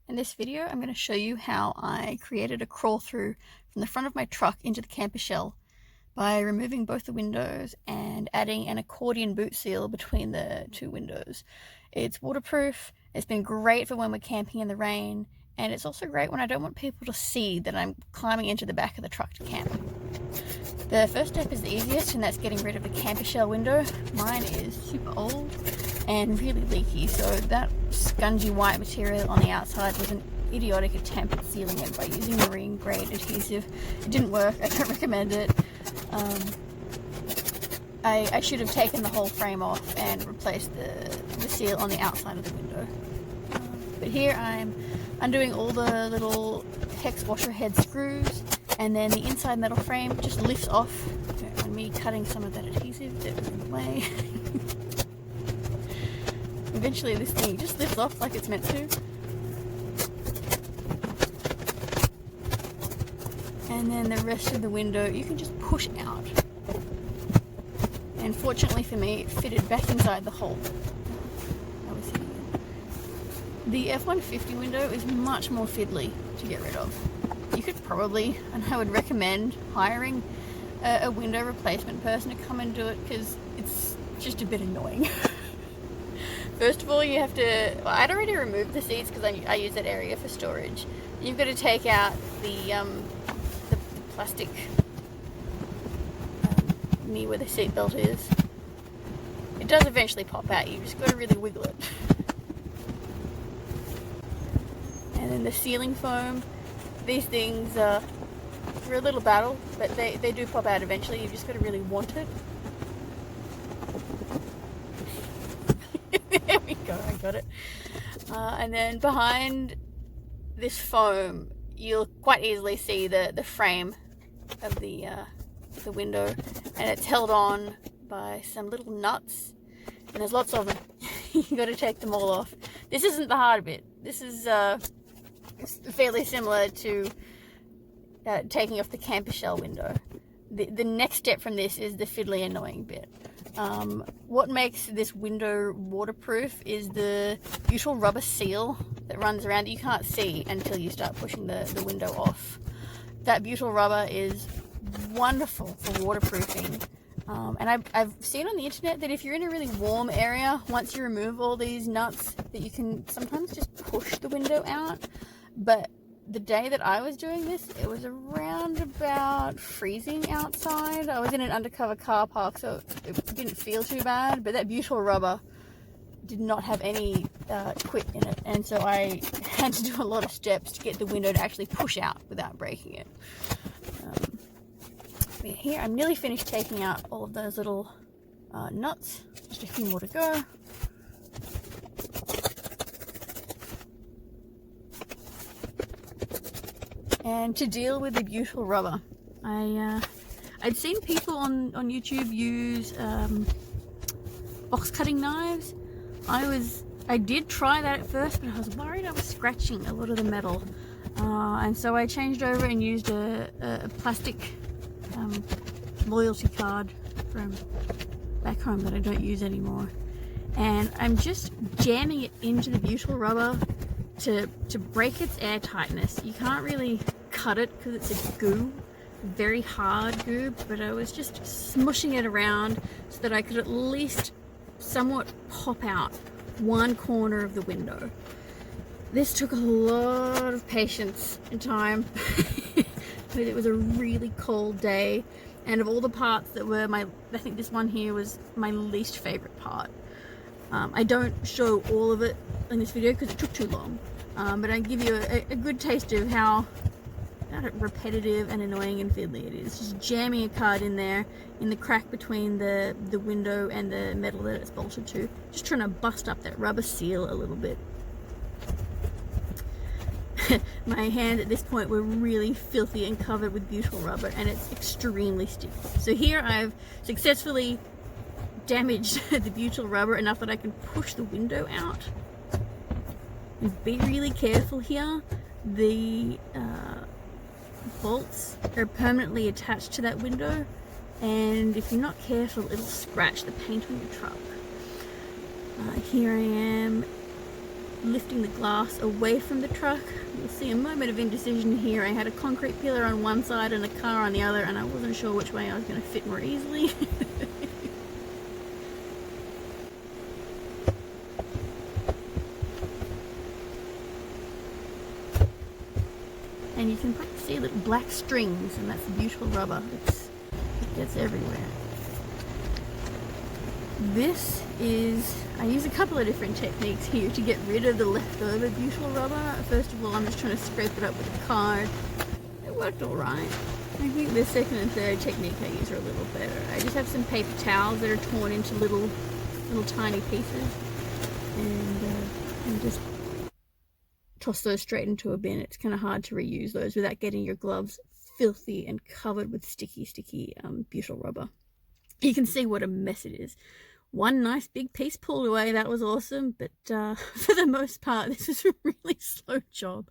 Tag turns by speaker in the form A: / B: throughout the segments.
A: In this video, I'm going to show you how I created a crawl through from the front of my truck into the camper shell by removing both the windows and adding an accordion boot seal between the two windows. It's waterproof, it's been great for when we're camping in the rain, and it's also great when I don't want people to see that I'm climbing into the back of the truck to camp. The first step is the easiest, and that's getting rid of the camper shell window. Mine is super old and really leaky, so that scungy white material on the outside was an idiotic attempt at sealing it by using marine grade adhesive. It didn't work. I don't recommend it. I should have taken the whole frame off and replaced the seal on the outside of the window. But here I'm undoing all the little hex washer head screws, and then the inside metal frame just lifts off on me cutting some of that adhesive that was in the way. Eventually this thing just lifts off like it's meant to. And then the rest of the window you can just push out. And fortunately for me, it fitted back inside the hole I was sitting in. The F-150 window is much more fiddly to get rid of. You could probably, and I would recommend, hiring a window replacement person to come and do it, because it's just a bit annoying. First of all, you have to, well, I'd already removed the seats because I use that area for storage. You've got to take out the plastic near where the seat belt is. It does eventually pop out, you've just got to really wiggle it. And then the ceiling foam, these things are a little battle, but they do pop out eventually, you've just got to really want it. There we go, I got it. And then behind this foam, you'll quite easily see the frame of the window, and it's held on by some little nuts, and there's lots of them. You got to take them all off. This isn't the hard bit. This is fairly similar to taking off the camper shell window. The next step from this is the fiddly annoying bit. What makes this window waterproof is the butyl rubber seal that runs around. You can't see until you start pushing the window off. That butyl rubber is wonderful for waterproofing. And I've seen on the internet that if you're in a really warm area, once you remove all these nuts, that you can sometimes just push the window out. But the day that I was doing this, it was around about freezing outside. I was in an undercover car park, so it didn't feel too bad, but that butyl rubber did not have any quit in it, and so I had to do a lot of steps to get the window to actually push out without breaking it. Here I'm nearly finished taking out all of those little nuts, just a few more to go. And to deal with the butyl rubber, I'd seen people on YouTube use box cutting knives. I did try that at first, but I was worried I was scratching a lot of the metal, and so I changed over and used a plastic loyalty card from back home that I don't use anymore, and I'm just jamming it into the butyl rubber to break its air tightness. You can't really cut it because it's a goo, very hard goo, but I was just smushing it around so that I could at least somewhat pop out one corner of the window. This took a lot of patience and time. It was a really cold day, and of all the parts that were I think this one here was my least favorite part. I don't show all of it in this video because it took too long, but I give you a good taste of how repetitive and annoying and fiddly it is. Just jamming a card in there in the crack between the window and the metal that it's bolted to, just trying to bust up that rubber seal a little bit. My hands at this point were really filthy and covered with butyl rubber, and it's extremely stiff. So here I've successfully damaged the butyl rubber enough that I can push the window out. And be really careful here. The bolts are permanently attached to that window, and if you're not careful, it'll scratch the paint on your truck. Here I am lifting the glass away from the truck. You'll see a moment of indecision here. I had a concrete pillar on one side and a car on the other, and I wasn't sure which way I was going to fit more easily. And you can see little black strings, and that's beautiful rubber. It gets everywhere. This is, I use a couple of different techniques here to get rid of the leftover beautiful rubber. First of all, I'm just trying to scrape it up with a card. It worked all right. I think the second and third technique I use are a little better. I just have some paper towels that are torn into little tiny pieces, and just toss those straight into a bin. It's kind of hard to reuse those without getting your gloves filthy and covered with sticky butyl rubber. You can see what a mess it is. One nice big piece pulled away, that was awesome, but for the most part this is a really slow job.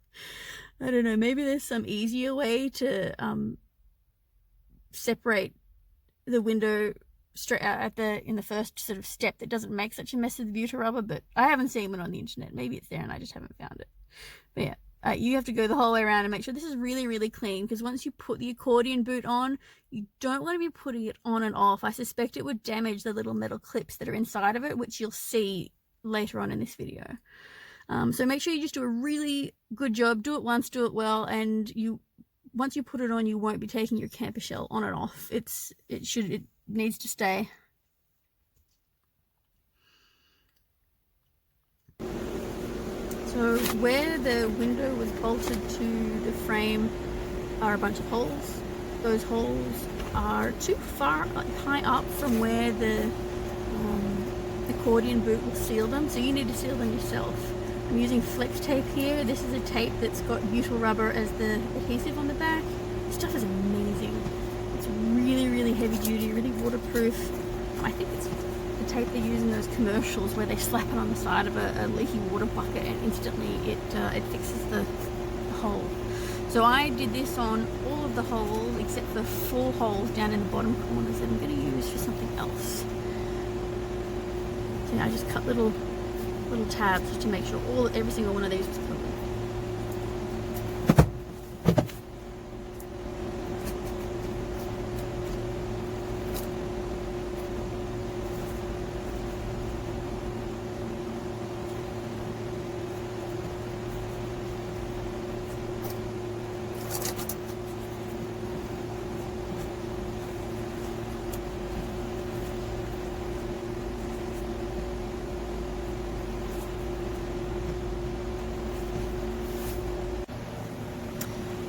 A: I don't know, maybe there's some easier way to separate the window straight out in the first sort of step that doesn't make such a mess of the butyl rubber, but I haven't seen one on the internet. Maybe it's there and I just haven't found it. But yeah, you have to go the whole way around and make sure this is really, really clean, because once you put the accordion boot on, you don't want to be putting it on and off. I suspect it would damage the little metal clips that are inside of it, which you'll see later on in this video. So make sure you just do a really good job. Do it once, do it well, and once you put it on, you won't be taking your camper shell on and off. It needs to stay. So where the window was bolted to the frame are a bunch of holes. Those holes are too far high up from where the accordion boot will seal them, so you need to seal them yourself. I'm using flex tape here. This is a tape that's got butyl rubber as the adhesive on the back. This stuff is amazing. It's really, really heavy duty, really waterproof. I think it's the tape they use in those commercials where they slap it on the side of a leaky water bucket and instantly it fixes the hole. So I did this on all of the holes except for 4 holes down in the bottom corners that I'm going to use for something else. So I just cut little tabs just to make sure every single one of these was covered.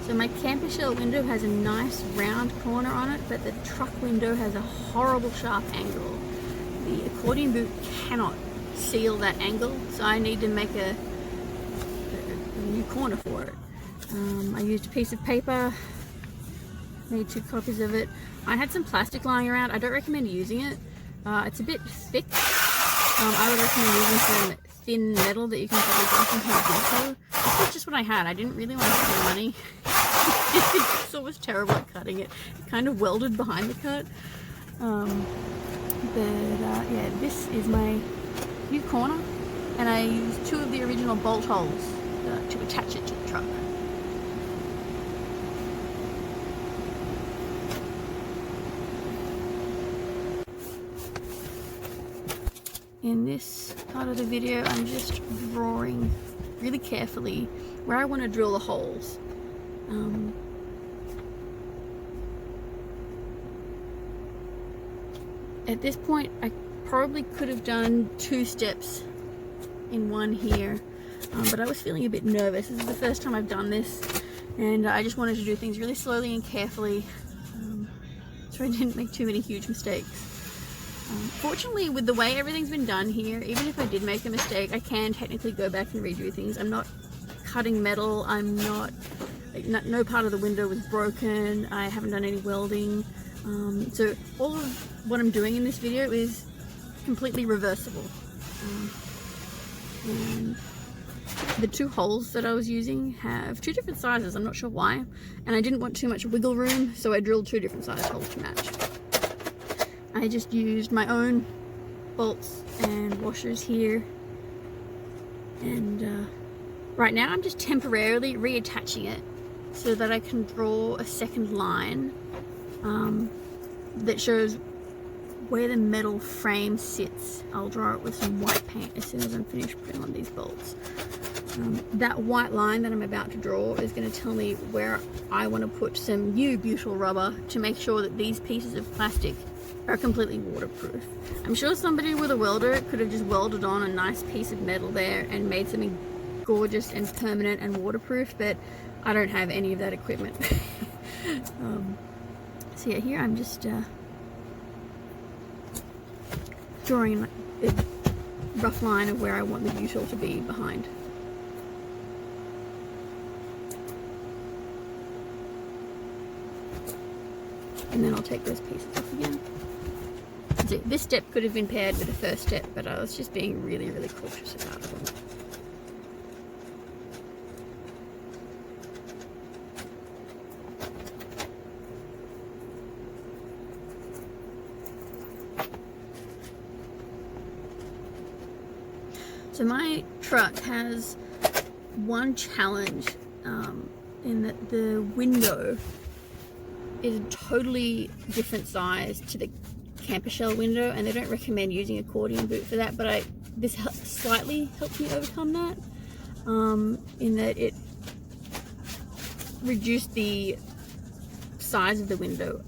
A: So my camper shell window has a nice round corner on it, but the truck window has a horrible sharp angle. The accordion boot cannot seal that angle, so I need to make a new corner for it. I used a piece of paper, made 2 copies of it. I had some plastic lying around. I don't recommend using it. It's a bit thick. I would recommend using some thin metal that you can probably buy from Home Depot. This is just what I had. I didn't really want to spend money. Jigsaw was terrible at cutting it. It kind of welded behind the cut. Yeah, this is my new corner, and I used 2 of the original bolt holes to attach it to the truck. In this part of the video, I'm just drawing really carefully where I want to drill the holes. At this point, I probably could have done 2 steps in one here, but I was feeling a bit nervous. This is the first time I've done this, and I just wanted to do things really slowly and carefully, so I didn't make too many huge mistakes. Fortunately, with the way everything's been done here, even if I did make a mistake, I can technically go back and redo things. I'm not cutting metal. I'm not, no part of the window was broken. I haven't done any welding. So all of what I'm doing in this video is completely reversible. And the 2 holes that I was using have 2 different sizes. I'm not sure why. And I didn't want too much wiggle room, so I drilled 2 different size holes to match. I just used my own bolts and washers here And right now I'm just temporarily reattaching it so that I can draw a second line that shows where the metal frame sits. I'll draw it with some white paint as soon as I'm finished putting on these bolts. That white line that I'm about to draw is going to tell me where I want to put some new butyl rubber to make sure that these pieces of plastic are completely waterproof. I'm sure somebody with a welder could have just welded on a nice piece of metal there and made something gorgeous and permanent and waterproof, but I don't have any of that equipment. So yeah, here I'm just drawing a rough line of where I want the butyl to be behind. And then I'll take those pieces off again. So this step could have been paired with the first step, but I was just being really, really cautious about it. So my truck has one challenge in that the window is a totally different size to the camper shell window, and they don't recommend using accordion boot for that, but this slightly helped me overcome that, in that it reduced the size of the window.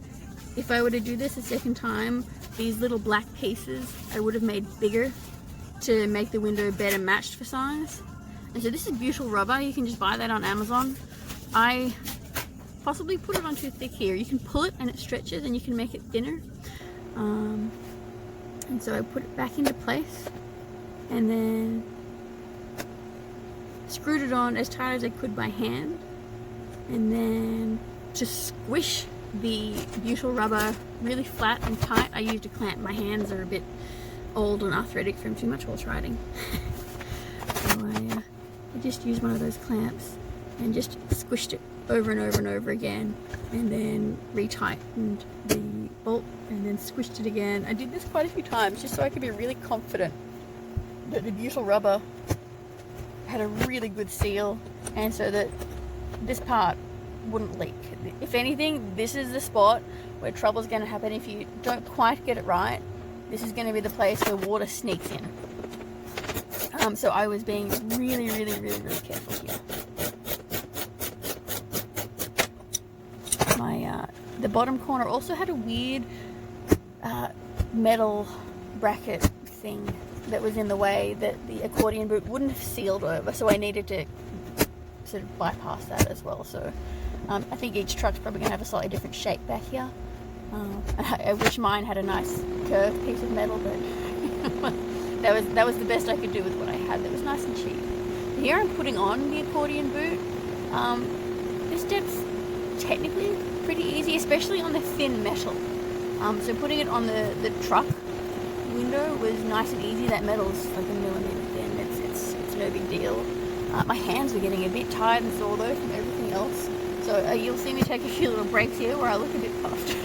A: If I were to do this a second time, these little black pieces I would have made bigger to make the window better matched for size. And so this is butyl rubber. You can just buy that on Amazon. I possibly put it on too thick here. You can pull it and it stretches and you can make it thinner. And so I put it back into place and then screwed it on as tight as I could by hand, and then to squish the butyl rubber really flat and tight, I used a clamp. My hands are a bit old and arthritic from too much horse riding. So I just used one of those clamps and just squished it over and over and over again, and then retightened the bolt and then squished it again. I did this quite a few times just so I could be really confident that the butyl rubber had a really good seal, and so that this part wouldn't leak. If anything, this is the spot where trouble's going to happen. If you don't quite get it right, this is going to be the place where water sneaks in. So I was being really careful here. The bottom corner also had a weird metal bracket thing that was in the way that the accordion boot wouldn't have sealed over, so I needed to sort of bypass that as well. So I think each truck's probably going to have a slightly different shape back here. I wish mine had a nice curved piece of metal, but that was the best I could do with what I had. That was nice and cheap. Here I'm putting on the accordion boot. This step's technically pretty easy, especially on the thin metal. So putting it on the truck window was nice and easy. That metal's like a millimeter thin. It's no big deal. My hands were getting a bit tired and sore though from everything else. So you'll see me take a few little breaks here where I look a bit puffed.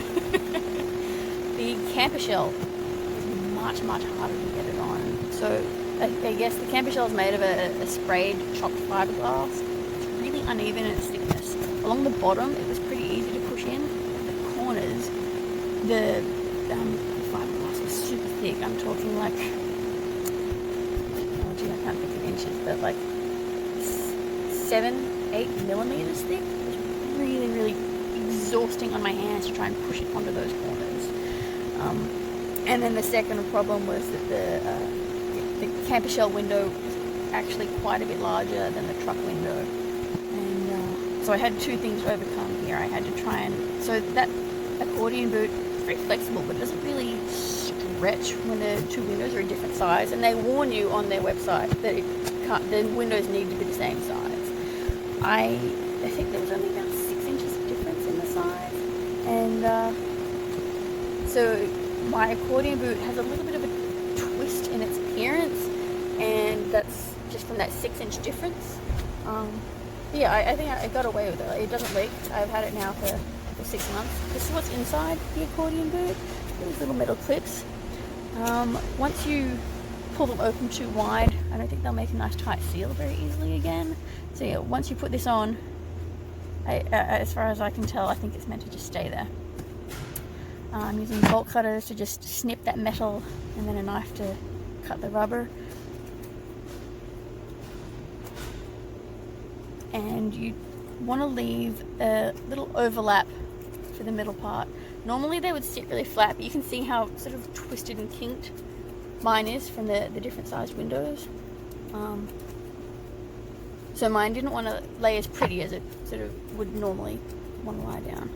A: The camper shell is much harder to get it on. So I guess the camper shell is made of a sprayed chopped fiberglass. It's really uneven in its thickness. Along the bottom it was pretty easy to push in. The corners, the fiberglass was super thick. I'm talking like, oh gee, I can't think of inches, but like 7-8 millimeters thick. It was really exhausting on my hands to try and push it onto those corners. And then the second problem was that the camper shell window was actually quite a bit larger than the truck window, and so I had two things to overcome here. I had to try and, so that accordion boot is very flexible, but it doesn't really stretch when the two windows are a different size, and they warn you on their website that the windows need to be the same size. I think there was only about 6 inches of difference in the size, and so my accordion boot has a little bit of a twist in its appearance, and that's just from that 6-inch difference. Yeah, I think I got away with it. It doesn't leak. I've had it now for 6 months. This is what's inside the accordion boot. These little metal clips. Once you pull them open too wide, I don't think they'll make a nice tight seal very easily again. So yeah, once you put this on, as far as I can tell, I think it's meant to just stay there. I'm using bolt cutters to just snip that metal, and then a knife to cut the rubber. And you want to leave a little overlap for the middle part. Normally they would sit really flat, but you can see how sort of twisted and kinked mine is from the different sized windows. So mine didn't want to lay as pretty as it sort of would normally want to lie down.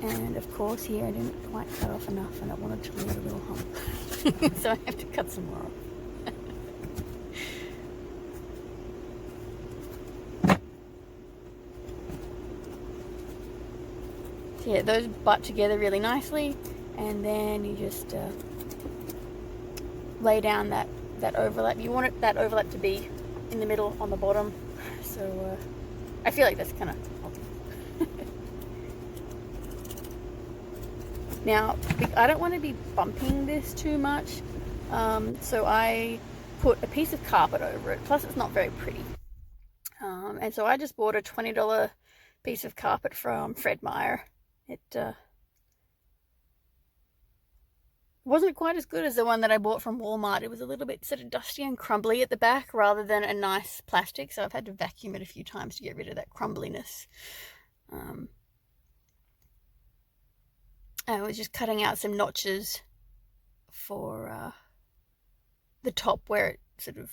A: And of course here I didn't quite cut off enough and I wanted to leave a little hump. So I have to cut some more off. So yeah, those butt together really nicely, and then you just lay down that overlap. You want that overlap to be in the middle on the bottom. So I feel like that's kind of obvious. Now, I don't want to be bumping this too much, so I put a piece of carpet over it, plus it's not very pretty. And so I just bought a $20 piece of carpet from Fred Meyer. It wasn't quite as good as the one that I bought from Walmart. It was a little bit sort of dusty and crumbly at the back rather than a nice plastic, so I've had to vacuum it a few times to get rid of that crumbliness. I was just cutting out some notches for the top where it sort of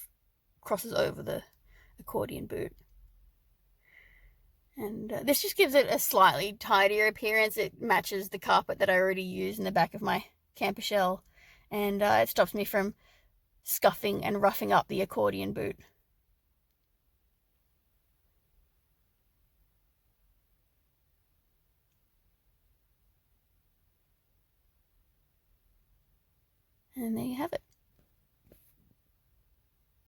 A: crosses over the accordion boot. And this just gives it a slightly tidier appearance. It matches the carpet that I already used in the back of my camper shell, and it stops me from scuffing and roughing up the accordion boot. And there you have it.